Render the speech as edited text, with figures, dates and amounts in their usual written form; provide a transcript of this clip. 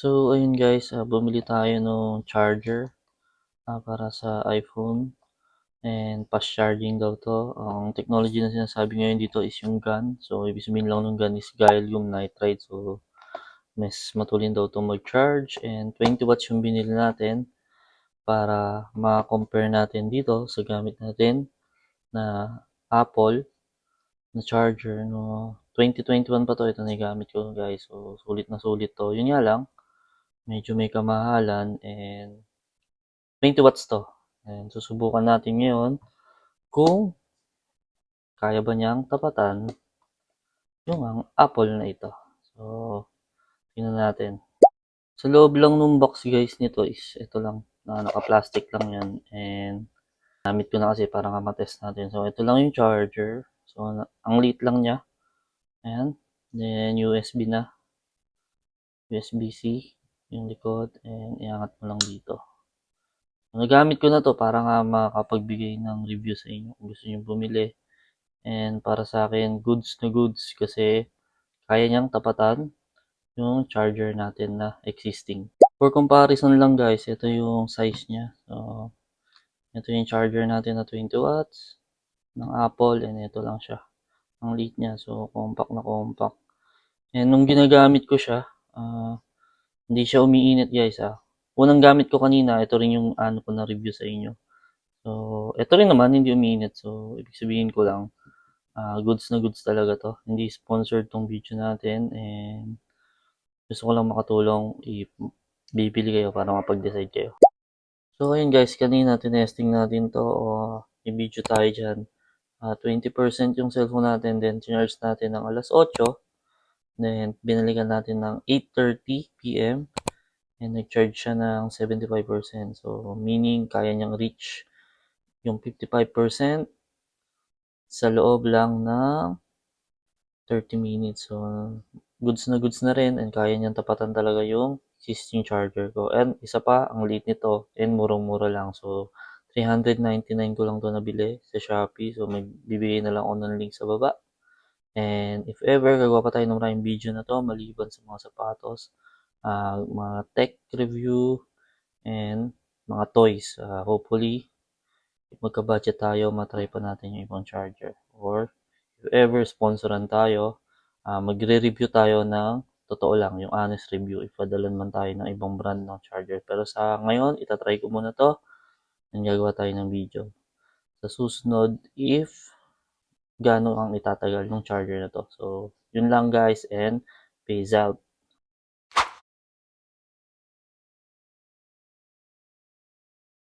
So, ayun guys, bumili tayo nung charger para sa iPhone and fast charging daw to. Ang technology na sinasabi ngayon dito is yung GaN. So, ibig sabihin lang ng GaN is gallium nitride. So, mas matulin daw to mag-charge and 20 watts yung binili natin para ma-compare natin dito sa gamit natin na Apple na charger. No, 2021 pa to. Ito na yung gamit ko guys. So, sulit na sulit to. Yun nga lang, medyo may kamahalan and 20 watts to. And susubukan natin ngayon kung kaya ba niyang tapatan yung ang Apple na ito. So, tingnan natin. Sa loob lang nung box guys nito is ito lang, na naka-plastic lang yan. And gamit ko na kasi para nga matest natin. So, ito lang yung charger. So, ang liit lang niya. Ayan. Then, USB na. USB-C yung likod. And iangat mo lang dito. Nagamit ko na to para nga makapagbigay ng review sa inyo kung gusto niyo bumili. And para sa akin, goods na goods kasi kaya niyang tapatan yung charger natin na existing. For comparison lang guys, ito yung size niya. So, ito yung charger natin na 20 watts ng Apple and ito lang siya. Ang liit niya. So, compact na compact. And nung ginagamit ko siya, hindi siya umiinit guys. Unang gamit ko kanina, ito rin yung ano ko na review sa inyo. So, ito rin naman, hindi umiinit. So, ibig sabihin ko lang, goods na goods talaga to. Hindi sponsored tong video natin and gusto ko lang makatulong bibili kayo para mapag-decide kayo. So ayun guys, kanina tinesting natin to o i-video tayo dyan. 20% yung cellphone natin, then charge natin ng alas 8, then binalikan natin ng 8:30 p.m. and nag-charge siya ng 75%. So meaning kaya niyang reach yung 55% sa loob lang ng 30 minutes. So, goods na rin and kaya niyang tapatan talaga yung existing charger ko. And isa pa, ang liit nito and murang-mura lang. So, 399 ko lang to nabili sa Shopee. So, may bibigay na lang ako ng link sa baba. And if ever, gagawa pa tayo ng maraming video na to maliban sa mga sapatos, mga tech review, and mga toys. Hopefully, if magka-budget tayo, matry pa natin yung ibang charger. Or if ever sponsoran tayo, magre-review tayo ng totoo lang, yung honest review. Ipadalan man tayo ng ibang brand ng charger. Pero sa ngayon, itatry ko muna to and gagawa tayo ng video. Sa susunod, if gano'n ang itatagal ng charger na to. So, yun lang guys and peace out.